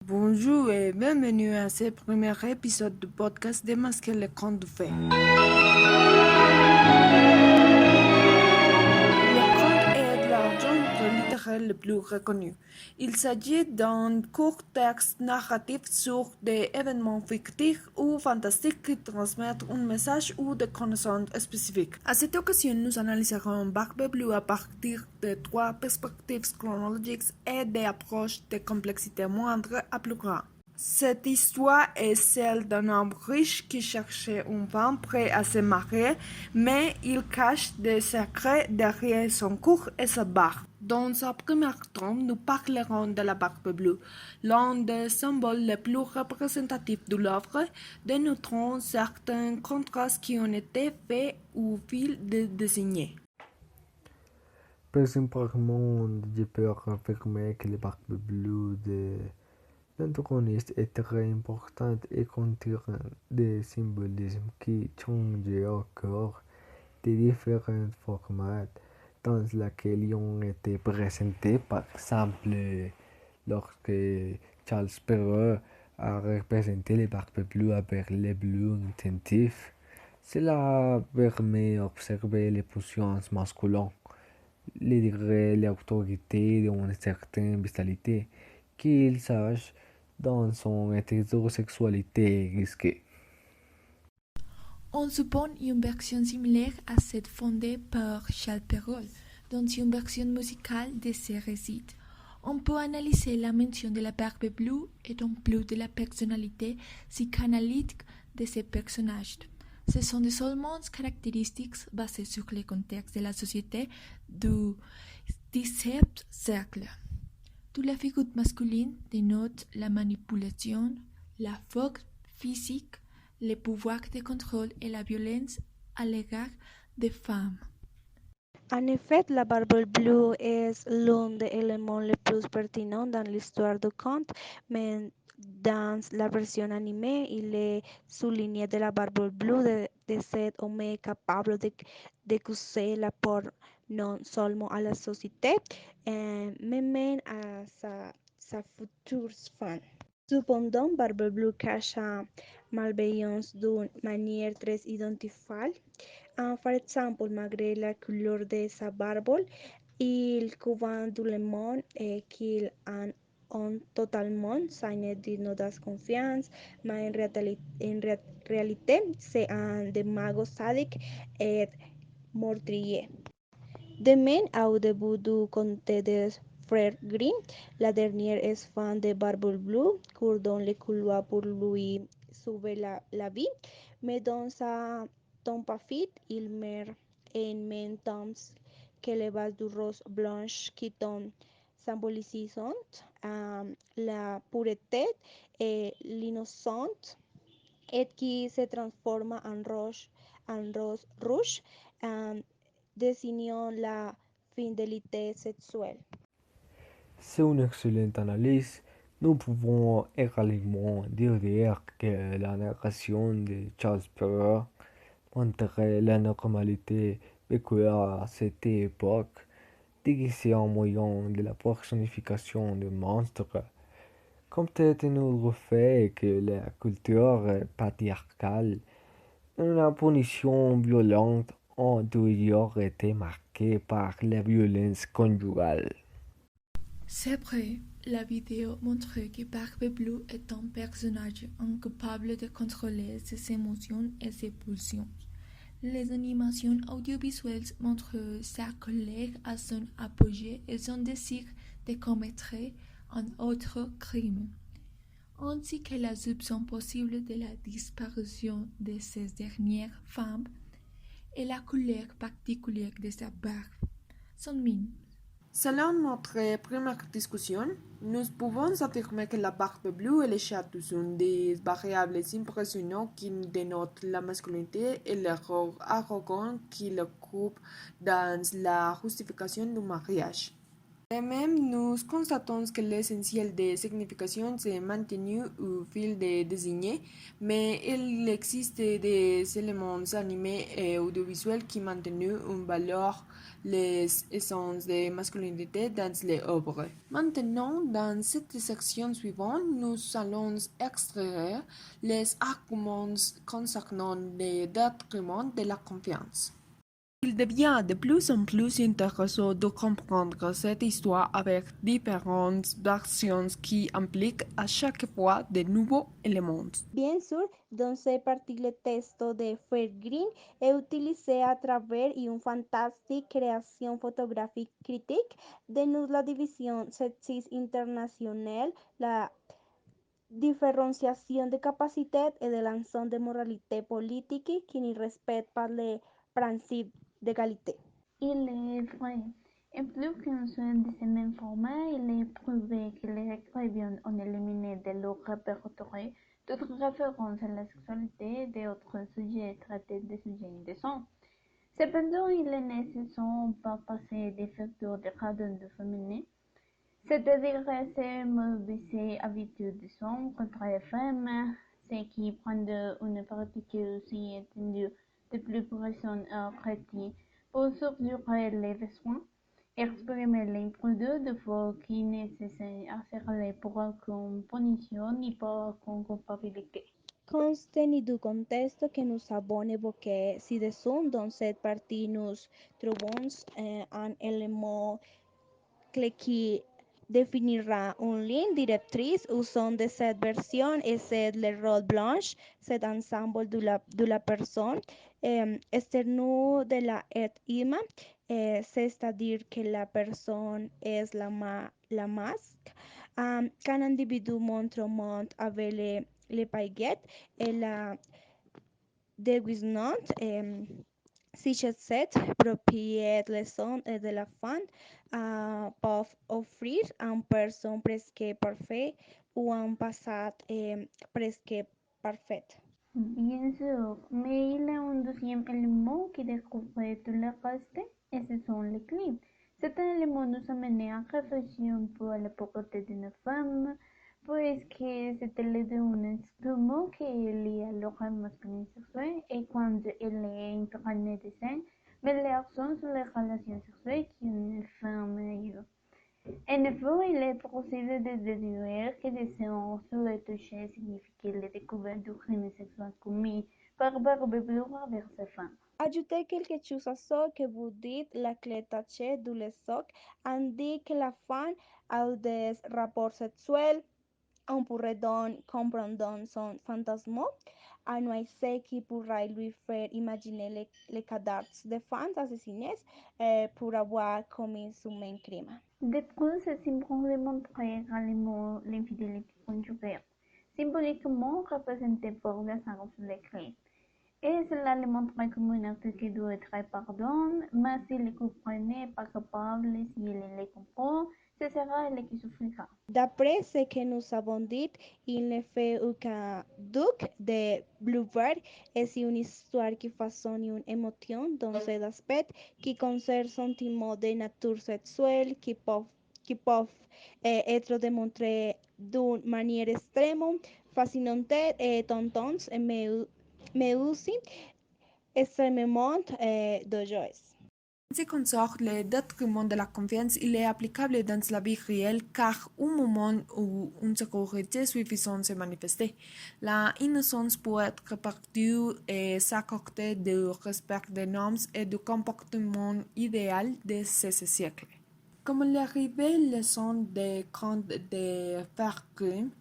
Bonjour et bienvenue à ce premier épisode du podcast Démasquer les contes de fées. Le conte est le genre littéraire le plus reconnu. Il s'agit d'un court texte narratif sur des événements fictifs ou fantastiques qui transmettent un message ou des connaissances spécifiques. À cette occasion, nous analyserons Barbe Bleue à partir de trois perspectives chronologiques et des approches de complexité moindre à plus grande. Cette histoire est celle d'un homme riche qui cherchait une femme prête à se marier, mais il cache des secrets derrière son cour et sa barbe. Dans ce premier tome, nous parlerons de la Barbe Bleue, l'un des symboles les plus représentatifs de l'œuvre, dénonçant certains contrastes qui ont été faits au fil des décennies. Principalement, je peux affirmer que le Barbe Bleue de l'antagoniste est très importante et contient des symbolismes qui changent au cours des différents formats dans lesquels ils ont été présentés. Par exemple, lorsque Charles Perrault a représenté les Barbes Bleues avec les bleus intensifs, cela permet d'observer les puissances masculines, les degrés, l'autorité d'une certaine vitalité, qu'il sache dans son hétérosexualité risquée. On suppone une version similaire à celle fondée par Charles Perrault dans une version musicale de ses récits. On peut analyser la mention de la Barbe Bleue et non plus de la personnalité psychanalytique de ces personnages. Ce sont des seulement caractéristiques basées sur le contexte de la société du XVIIe siècle. Toute la figure masculine dénote la manipulation, la force physique, le pouvoir de contrôle et la violence à l'égard des femmes. En effet, la Barbe Bleue est l'un des éléments les plus pertinents dans l'histoire du conte, mais dans la version animée, il est souligné de la Barbe Bleue de cet homme capable de causer la peur non seulement à la société, mais même à sa future femme. Cependant, Barbe Bleue cache la malveillance d'une manière très identifiable. Par exemple, malgré la couleur de sa barbe, il couvre tout le monde qu'il ont totalement saigné de notre confiance, mais réalité, c'est un démago sadique et meurtrier. De même, au début du conte des frères Grimm, la dernière est fan de Barbe Bleue, court le couloir pour lui sauver la vie, mais dans sa tombe fit, il meurt en même temps que les vases de rose blanche qui tombent symbolisant la pureté et l'innocence et qui se transforma en rose rouge, désignant la fidélité sexuelle. C'est une excellente analyse. Nous pouvons également dire que la narration de Charles Perrault montrait la normalité vécue à cette époque, déguisée en moyen de la personnification de monstres. Comme nous le fait que la culture patriarcale, une punition violente, ont toujours été marquée par la violence conjugale. C'est vrai, la vidéo montre que Barbe Bleue est un personnage incapable de contrôler ses émotions et ses pulsions. Les animations audiovisuelles montrent sa colère à son apogée et son désir de commettre un autre crime, ainsi que la soupçon possible de la disparition de ces dernières femmes et la couleur particulière de sa barbe. Son mine. Selon notre première discussion, nous pouvons affirmer que la Barbe Bleue et les châteaux sont des variables impressionnantes qui dénotent la masculinité et le rôle arrogant qui le coupe dans la justification du mariage. De même, nous constatons que l'essentiel des significations s'est maintenu au fil des désignées, mais il existe des éléments animés et audiovisuels qui maintenent une valeur les essences de masculinité dans les œuvres. Maintenant, dans cette section suivante, nous allons extraire les arguments concernant les détriments de la confiance. Il devient de plus en plus intéressant de comprendre cette histoire avec différentes versions qui impliquent à chaque fois de nouveaux éléments. Bien sûr, dans ce partie le texte de Fairgreen est utilisé à travers une fantastique création photographique critique dénonce la division sexiste internationale, la différenciation de capacités et de l'ensemble de moralité politique qui n'y respecte pas les principes d'égalité. Il est vrai. Et plus qu'un seul de ces mêmes formats, il est prouvé que les écrivains ont éliminé de leur répertoire toute référence à la sexualité et d'autres sujets traités des sujets indécents. Cependant, il est nécessaire de passer des facteurs dégradants de féminin, c'est-à-dire ces mauvaises habitudes sont contre les femmes, ce qui prend une pratique aussi étendue de plus personnes chrétiennes pour surjurer les besoins, exprimer l'impudeur de foi qui est nécessaire à faire pour aucune punition ni pour aucune culpabilité. Compte tenu du contexte que nous avons évoqué ci-dessous, dans cette partie, nous trouvons un élément clé qui définira une ligne directrice usant de cette version et c'est le rôle blanche, cet ensemble de la personne externe de la être humaine, c'est-à-dire que la personne est la masque. Qu'un individu montre au monde avec les paillettes et la déguisement. Si cette propriété leçon de la fin peuvent offrir un person presque parfait ou un passat presque parfait. Bien sûr, mais il y a un deuxième élément qui découvre tout le reste, et ce sont les clips. Cet élément nous amène à réfléchir un peu à la pauvreté d'une femme, puisque c'est le d'un instrument qui est lié à leur masculin sexuel, et quand elle est incarnée de scène, mais l'accent sur les relations sexuelles qu'une femme a eues. En effet, il est possible de déduire que le séance sur le toucher signifiait la découverte du crime sexuel commis par Barbe Blue envers sa femme. Ajoutez quelque chose à ce que vous dites, la clé tachée du leçon indique que la femme a des rapports sexuels. On pourrait donc comprendre son fantasme, à no ce qui pourrait lui faire imaginer les cadavres de femmes assassinées pour avoir commis ce même crime. De plus, ce symbole démontre également l'infidélité conjugale, symboliquement représentée par le sang sur les clés. Et cela le montre comme un acte qui doit être pardonné, mais s'il le coupable n'est pas capable, s'il le comprend, ce sera elle qui souffrira. D'après ce que nous avons dit, il ne fait aucun doute de Bluebird est une histoire qui façonne une émotion dans cet aspect qui concerne sentiments de nature sexuelle qui peuvent être démontrés d'une manière extrêmement fascinante et tentante, mais aussi extrêmement dangereuse. En ce qui concerne le détriment de la confiance, il est applicable dans la vie réelle car au moment où une sécurité suffisante se manifeste, la innocence peut être perdue et s'accorder du respect des normes et du comportement idéal de ce siècle. Comme le révélation des contes de Fairgreen,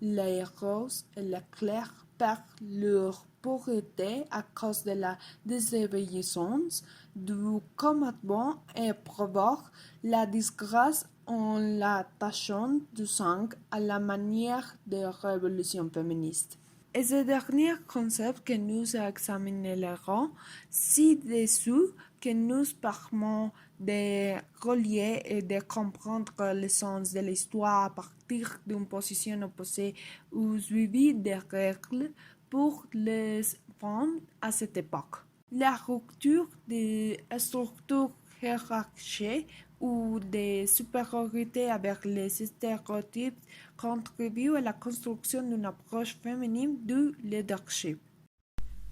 les roses et les clairs perdent leur pureté à cause de la désobéissance du commandement et provoquent la disgrâce en l'attachant du sang à la manière de révolution féministe. Et ce dernier concept que nous examinerons ci-dessous, que nous permet de relier et de comprendre le sens de l'histoire à partir d'une position opposée ou suivi des règles pour les femmes à cette époque. La rupture de structure hiérarchique ou de supériorité avec les stéréotypes contribuent à la construction d'une approche féminine du leadership.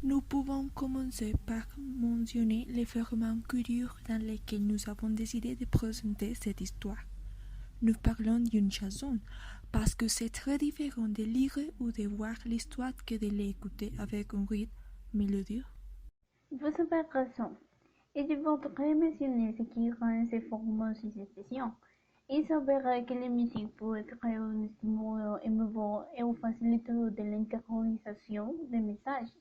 Nous pouvons commencer par mentionner les formats culturels dans lesquels nous avons décidé de présenter cette histoire. Nous parlons d'une chanson parce que c'est très différent de lire ou de voir l'histoire que de l'écouter avec un rythme mélodieux. Vous avez raison. Et je voudrais mentionner ce qui rend ces formats si spéciaux. Il s'avère que la musique peut être un stimulant émouvant et un facilitateur de l'intériorisation des messages,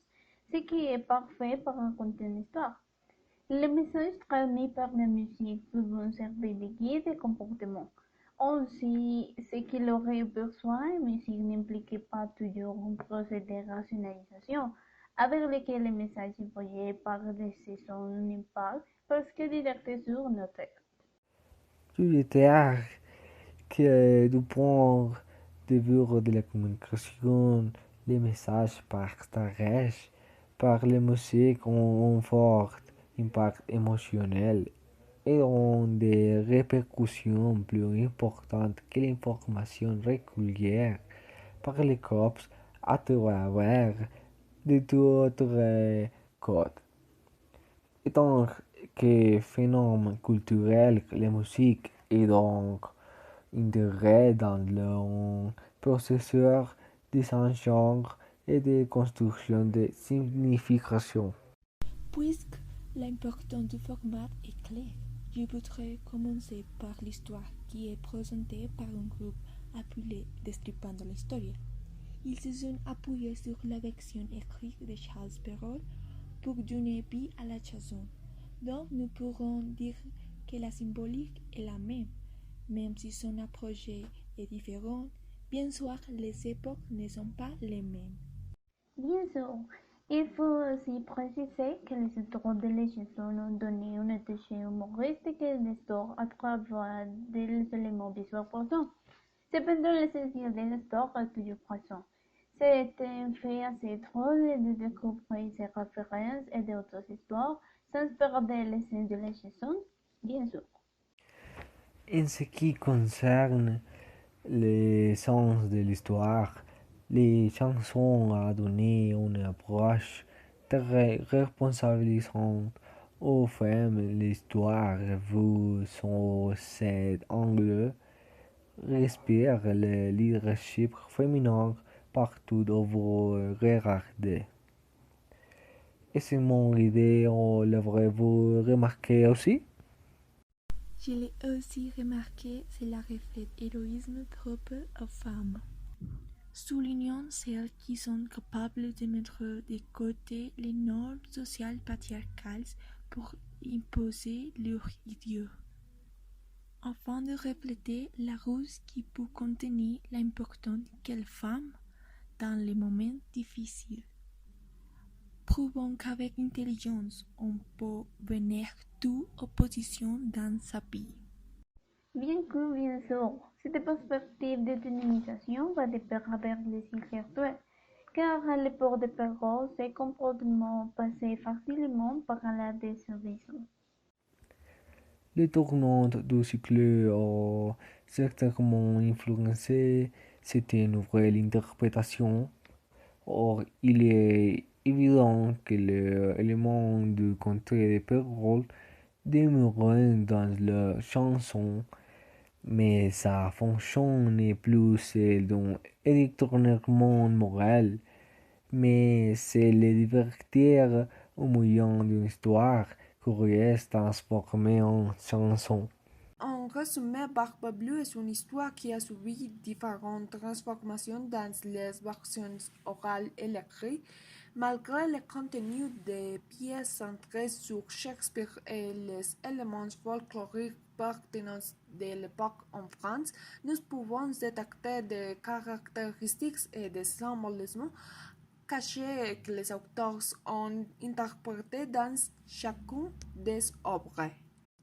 ce qui est parfait pour raconter une histoire. Les messages transmis par la musique peuvent servir de guide de comportement. Aussi, ce que l'oreille perçoit en musique n'implique pas toujours un procès de rationalisation avec lequel le message envoyé par son impact parce que directé sur nos textes. J'espère que du point de vue de la communication, les messages partagés par la musique ont un fort impact émotionnel et ont des répercussions plus importantes que l'information régulière par les cops à travers d'autres codes. Étant que phénomène culturel, la musique est donc intégrée dans le processus d'échange et de construction de signification. Puisque l'importance du format est clair, je voudrais commencer par l'histoire qui est présentée par un groupe appelé Destrippant l'histoire. Ils se sont appuyés sur la version écrite de Charles Perrault pour donner vie à la chanson. Donc nous pourrons dire que la symbolique est la même si son approche est différente. Bien sûr, les époques ne sont pas les mêmes. Bien sûr, il faut aussi préciser que les auteurs de la chanson ont donné une touche humoristique à l'histoire à travers des éléments visuels présents. Cependant, l'essentiel de l'histoire est toujours présent. C'est un fait assez drôle de découvrir ces références et d'autres histoires sans perdre l'essence de la chanson, bien sûr. En ce qui concerne le sens de l'histoire, les chansons ont donné une approche très responsabilisante aux femmes. L'histoire vue sous cet angle respire le leadership féminin partout où vous regardez. Et c'est mon idée, l'avrez-vous remarqué aussi? Je l'ai aussi remarqué, cela reflète l'héroïsme propre aux femmes. Soulignant celles qui sont capables de mettre de côté les normes sociales patriarcales pour imposer leur idée, afin de refléter la ruse qui peut contenir l'importance qu'elle femme dans les moments difficiles. Prouvons qu'avec intelligence, on peut venir toute opposition dans sa vie. Bien sûr, cette perspective d'autonomisation va de pair avec les cycles actuels, car à l'époque de Perrault, ces comportements passaient facilement par la désobéissance. Le tournant du cycle a certainement influencé cette nouvelle interprétation. Or, il est évident que l'élément de contrée de Perrault demeurait dans la chanson, mais sa fonction n'est plus celle d'un électroniquement moral, mais c'est de divertir au moyen d'une histoire curieuse transformée en chanson. En résumé, Barbe Bleue est une histoire qui a subi différentes transformations dans les versions orales et écrites. Malgré le contenu des pièces centrées sur Shakespeare et les éléments folkloriques pertinents de l'époque en France, nous pouvons détecter des caractéristiques et des symbolismes cachés que les auteurs ont interprétés dans chacune des œuvres.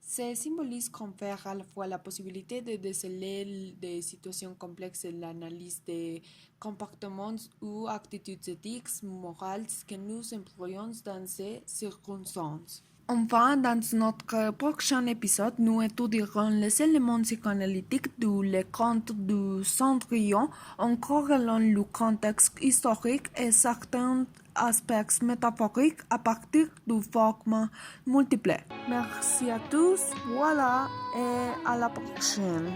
Ces symbolismes confèrent à la fois la possibilité de déceler des situations complexes et l'analyse des comportements ou attitudes éthiques morales que nous employons dans ces circonstances. Enfin, dans notre prochain épisode, nous étudierons les éléments psychanalytiques du conte du Cendrillon en corrélant le contexte historique et certains aspects métaphoriques à partir de formes multiples. Merci à tous, voilà, et à la prochaine.